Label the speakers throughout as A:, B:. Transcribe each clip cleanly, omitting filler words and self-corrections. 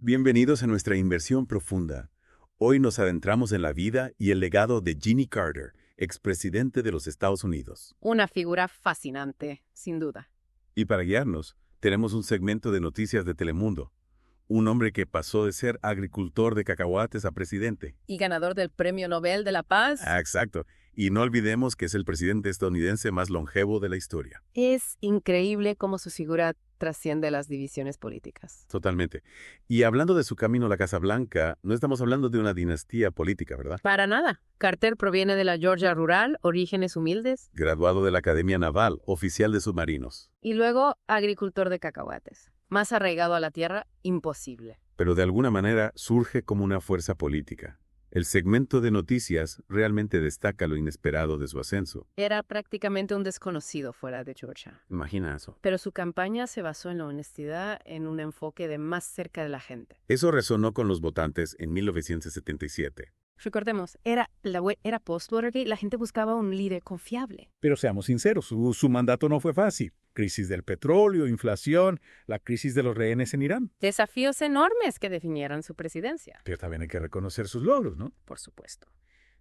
A: Bienvenidos a nuestra inversión profunda. Hoy nos adentramos en la vida y el legado de Jimmy Carter, expresidente de los Estados Unidos.
B: Una figura fascinante, sin duda.
A: Y para guiarnos, tenemos un segmento de noticias de Telemundo. Un hombre que pasó de ser agricultor de cacahuates a presidente.
B: Y ganador del Premio Nobel de la Paz.
A: Exacto. Y no olvidemos que es el presidente estadounidense más longevo de la historia.
B: Es increíble cómo su figura trasciende las divisiones políticas.
A: Totalmente. Y hablando de su camino a la Casa Blanca, no estamos hablando de una dinastía política, ¿verdad?
B: Para nada. Carter proviene de la Georgia rural, orígenes humildes.
A: Graduado de la Academia Naval, oficial de submarinos.
B: Y luego agricultor de cacahuates. Más arraigado a la tierra, imposible.
A: Pero de alguna manera surge como una fuerza política. El segmento de noticias realmente destaca lo inesperado de su ascenso.
B: Era prácticamente un desconocido fuera de Georgia.
A: Imagina eso.
B: Pero su campaña se basó en la honestidad, en un enfoque de más cerca de la gente.
A: Eso resonó con los votantes en 1977.
B: Recordemos, era post-Watergate, la gente buscaba un líder confiable.
C: Pero seamos sinceros, su mandato no fue fácil. Crisis del petróleo, inflación, la crisis de los rehenes en Irán.
B: Desafíos enormes que definieron su presidencia.
C: Pero también hay que reconocer sus logros, ¿no?
B: Por supuesto.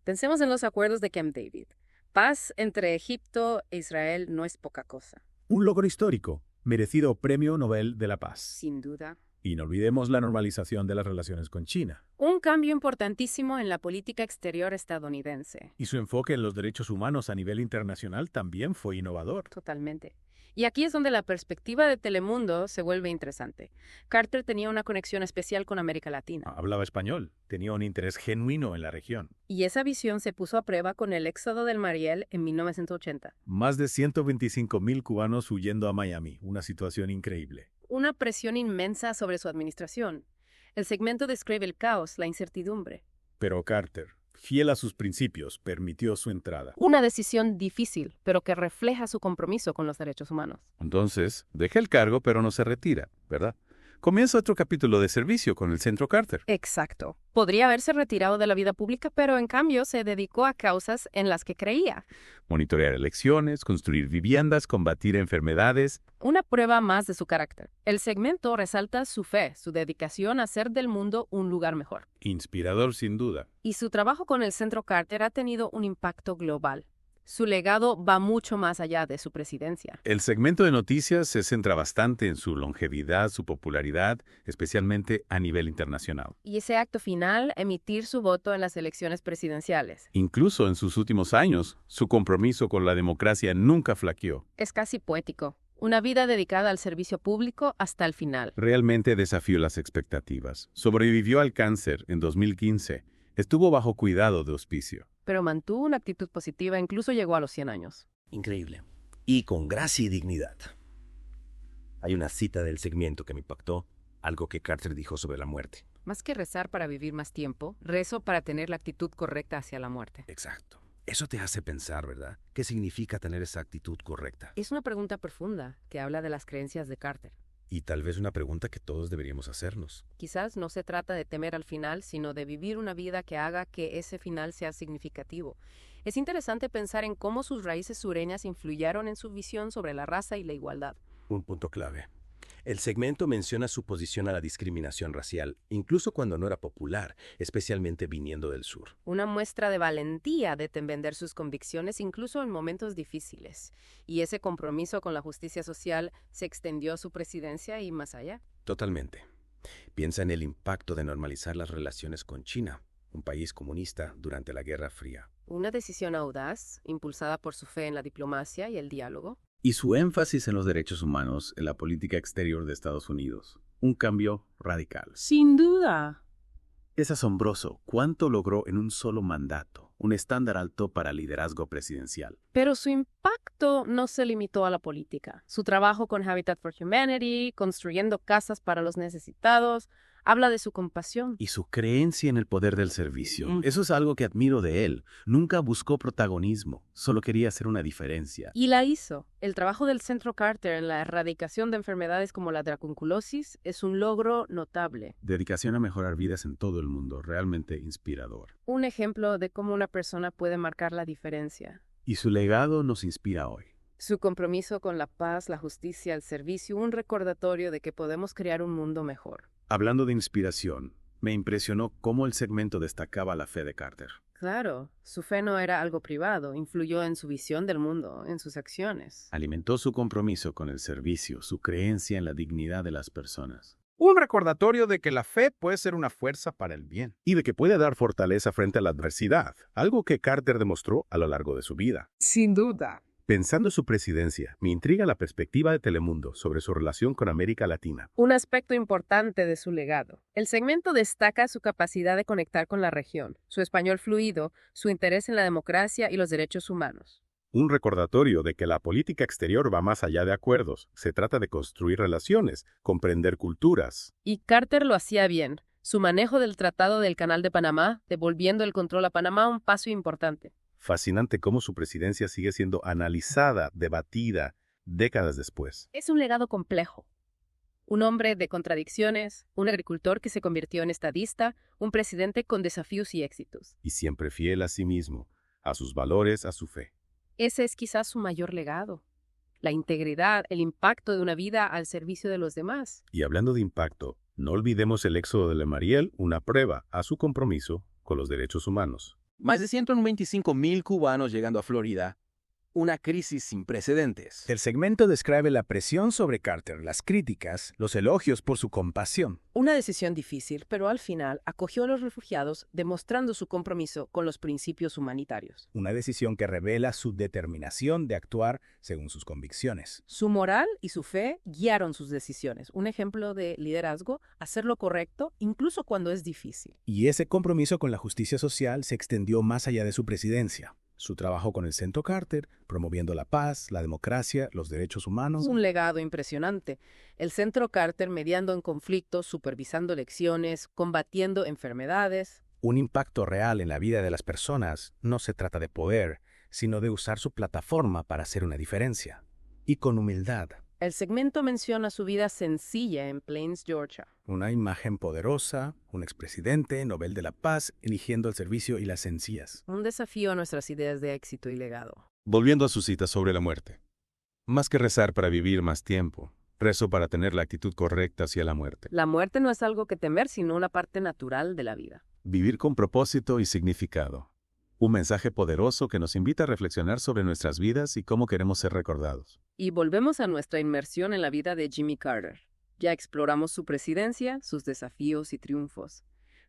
B: Pensemos en los acuerdos de Camp David. Paz entre Egipto e Israel no es poca cosa.
C: Un logro histórico, merecido Premio Nobel de la Paz.
B: Sin duda.
C: Y no olvidemos la normalización de las relaciones con China.
B: Un cambio importantísimo en la política exterior estadounidense.
C: Y su enfoque en los derechos humanos a nivel internacional también fue innovador.
B: Totalmente. Y aquí es donde la perspectiva de Telemundo se vuelve interesante. Carter tenía una conexión especial con América Latina.
C: Hablaba español, tenía un interés genuino en la región.
B: Y esa visión se puso a prueba con el éxodo del Mariel en 1980.
C: Más de 125,000 cubanos huyendo a Miami, una situación increíble.
B: Una presión inmensa sobre su administración. El segmento describe el caos, la incertidumbre.
C: Pero Carter, fiel a sus principios, permitió su entrada.
B: Una decisión difícil, pero que refleja su compromiso con los derechos humanos.
A: Entonces, deja el cargo pero no se retira, ¿verdad? Comienza otro capítulo de servicio con el Centro Carter.
B: Exacto. Podría haberse retirado de la vida pública, pero en cambio se dedicó a causas en las que creía.
A: Monitorear elecciones, construir viviendas, combatir enfermedades.
B: Una prueba más de su carácter. El segmento resalta su fe, su dedicación a hacer del mundo un lugar mejor.
A: Inspirador sin duda.
B: Y su trabajo con el Centro Carter ha tenido un impacto global. Su legado va mucho más allá de su presidencia.
A: El segmento de noticias se centra bastante en su longevidad, su popularidad, especialmente a nivel internacional.
B: Y ese acto final, emitir su voto en las elecciones presidenciales.
A: Incluso en sus últimos años, su compromiso con la democracia nunca flaqueó.
B: Es casi poético. Una vida dedicada al servicio público hasta el final.
A: Realmente desafió las expectativas. Sobrevivió al cáncer en 2015. Estuvo bajo cuidado de hospicio.
B: Pero mantuvo una actitud positiva, incluso llegó a los 100 años.
D: Increíble. Y con gracia y dignidad. Hay una cita del segmento que me impactó, algo que Carter dijo sobre la muerte.
B: Más que rezar para vivir más tiempo, rezo para tener la actitud correcta hacia la muerte.
D: Exacto. Eso te hace pensar, ¿verdad? ¿Qué significa tener esa actitud correcta?
B: Es una pregunta profunda que habla de las creencias de Carter.
D: Y tal vez una pregunta que todos deberíamos hacernos.
B: Quizás no se trata de temer al final, sino de vivir una vida que haga que ese final sea significativo. Es interesante pensar en cómo sus raíces sureñas influyeron en su visión sobre la raza y la igualdad.
D: Un punto clave. El segmento menciona su posición a la discriminación racial, incluso cuando no era popular, especialmente viniendo del sur.
B: Una muestra de valentía de defender sus convicciones incluso en momentos difíciles. Y ese compromiso con la justicia social se extendió a su presidencia y más allá.
D: Totalmente. Piensa en el impacto de normalizar las relaciones con China, un país comunista durante la Guerra Fría.
B: Una decisión audaz, impulsada por su fe en la diplomacia y el diálogo.
A: Y su énfasis en los derechos humanos en la política exterior de Estados Unidos. Un cambio radical.
B: Sin duda.
A: Es asombroso cuánto logró en un solo mandato, un estándar alto para liderazgo presidencial.
B: Pero su impacto no se limitó a la política. Su trabajo con Habitat for Humanity, construyendo casas para los necesitados, habla de su compasión.
A: Y su creencia en el poder del servicio. Eso es algo que admiro de él. Nunca buscó protagonismo, solo quería hacer una diferencia.
B: Y la hizo. El trabajo del Centro Carter en la erradicación de enfermedades como la dracunculosis es un logro notable.
A: Dedicación a mejorar vidas en todo el mundo, realmente inspirador.
B: Un ejemplo de cómo una persona puede marcar la diferencia.
A: Y su legado nos inspira hoy.
B: Su compromiso con la paz, la justicia, el servicio, un recordatorio de que podemos crear un mundo mejor.
A: Hablando de inspiración, me impresionó cómo el segmento destacaba la fe de Carter.
B: Claro, su fe no era algo privado, influyó en su visión del mundo, en sus acciones.
A: Alimentó su compromiso con el servicio, su creencia en la dignidad de las personas.
C: Un recordatorio de que la fe puede ser una fuerza para el bien.
A: Y de que puede dar fortaleza frente a la adversidad, algo que Carter demostró a lo largo de su vida.
C: Sin duda.
A: Pensando en su presidencia, me intriga la perspectiva de Telemundo sobre su relación con América Latina.
B: Un aspecto importante de su legado. El segmento destaca su capacidad de conectar con la región, su español fluido, su interés en la democracia y los derechos humanos.
A: Un recordatorio de que la política exterior va más allá de acuerdos. Se trata de construir relaciones, comprender culturas.
B: Y Carter lo hacía bien. Su manejo del Tratado del Canal de Panamá, devolviendo el control a Panamá, un paso importante.
A: Fascinante cómo su presidencia sigue siendo analizada, debatida, décadas después.
B: Es un legado complejo. Un hombre de contradicciones, un agricultor que se convirtió en estadista, un presidente con desafíos y éxitos.
A: Y siempre fiel a sí mismo, a sus valores, a su fe.
B: Ese es quizás su mayor legado. La integridad, el impacto de una vida al servicio de los demás.
A: Y hablando de impacto, no olvidemos el éxodo de Lemariel, una prueba a su compromiso con los derechos humanos.
E: Más de 125,000 cubanos llegando a Florida. Una crisis sin precedentes.
C: El segmento describe la presión sobre Carter, las críticas, los elogios por su compasión.
B: Una decisión difícil, pero al final acogió a los refugiados, demostrando su compromiso con los principios humanitarios.
C: Una decisión que revela su determinación de actuar según sus convicciones.
B: Su moral y su fe guiaron sus decisiones. Un ejemplo de liderazgo, hacer lo correcto, incluso cuando es difícil.
C: Y ese compromiso con la justicia social se extendió más allá de su presidencia. Su trabajo con el Centro Carter, promoviendo la paz, la democracia, los derechos humanos.
B: Un legado impresionante. El Centro Carter mediando en conflictos, supervisando elecciones, combatiendo enfermedades.
C: Un impacto real en la vida de las personas. No se trata de poder, sino de usar su plataforma para hacer una diferencia. Y con humildad.
B: El segmento menciona su vida sencilla en Plains, Georgia.
C: Una imagen poderosa, un expresidente, Nobel de la Paz, eligiendo el servicio y las sencillas.
B: Un desafío a nuestras ideas de éxito y legado.
A: Volviendo a su cita sobre la muerte. Más que rezar para vivir más tiempo, rezo para tener la actitud correcta hacia la muerte.
B: La muerte no es algo que temer, sino una parte natural de la vida.
A: Vivir con propósito y significado. Un mensaje poderoso que nos invita a reflexionar sobre nuestras vidas y cómo queremos ser recordados.
B: Y volvemos a nuestra inmersión en la vida de Jimmy Carter. Ya exploramos su presidencia, sus desafíos y triunfos.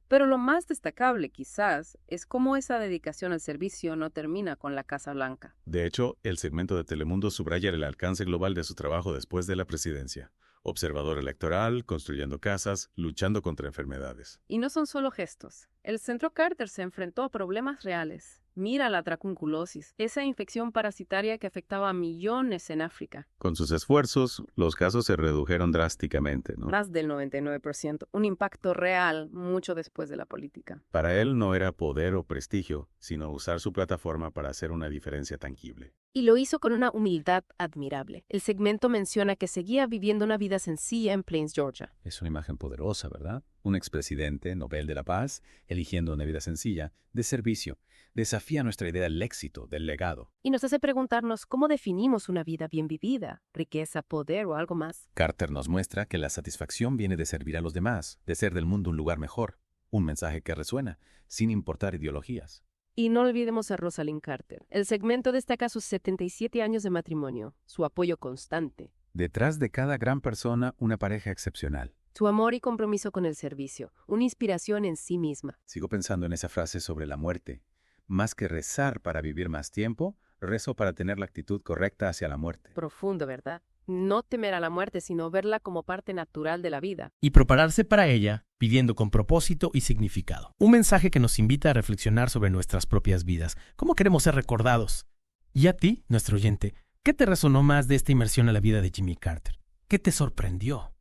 B: Pero lo más destacable, quizás, es cómo esa dedicación al servicio no termina con la Casa Blanca.
A: De hecho, el segmento de Telemundo subraya el alcance global de su trabajo después de la presidencia. Observador electoral, construyendo casas, luchando contra enfermedades.
B: Y no son solo gestos. El Centro Carter se enfrentó a problemas reales. Mira la tracunculosis, esa infección parasitaria que afectaba a millones en África.
A: Con sus esfuerzos, los casos se redujeron drásticamente, ¿no?
B: Más del 99%. Un impacto real mucho después de la política.
A: Para él no era poder o prestigio, sino usar su plataforma para hacer una diferencia tangible.
B: Y lo hizo con una humildad admirable. El segmento menciona que seguía viviendo una vida sencilla en Plains, Georgia.
F: Es una imagen poderosa, ¿verdad? Un expresidente, Nobel de la Paz, eligiendo una vida sencilla, de servicio. Desafía nuestra idea del éxito, del legado.
B: Y nos hace preguntarnos cómo definimos una vida bien vivida, riqueza, poder o algo más.
F: Carter nos muestra que la satisfacción viene de servir a los demás, de ser del mundo un lugar mejor. Un mensaje que resuena, sin importar ideologías.
B: Y no olvidemos a Rosalind Carter. El segmento destaca sus 77 años de matrimonio, su apoyo constante.
F: Detrás de cada gran persona, una pareja excepcional.
B: Su amor y compromiso con el servicio, una inspiración en sí misma.
F: Sigo pensando en esa frase sobre la muerte. Más que rezar para vivir más tiempo, rezo para tener la actitud correcta hacia la muerte.
B: Profundo, ¿verdad? No temer a la muerte, sino verla como parte natural de la vida.
G: Y prepararse para ella, viviendo con propósito y significado. Un mensaje que nos invita a reflexionar sobre nuestras propias vidas. ¿Cómo queremos ser recordados? Y a ti, nuestro oyente, ¿qué te resonó más de esta inmersión a la vida de Jimmy Carter? ¿Qué te sorprendió?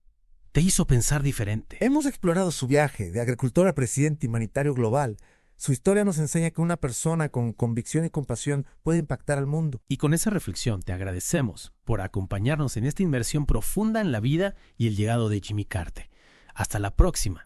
G: ¿Te hizo pensar diferente?
H: Hemos explorado su viaje de agricultor a presidente humanitario global. Su historia nos enseña que una persona con convicción y compasión puede impactar al mundo.
G: Y con esa reflexión te agradecemos por acompañarnos en esta inmersión profunda en la vida y el legado de Jimmy Carter. Hasta la próxima.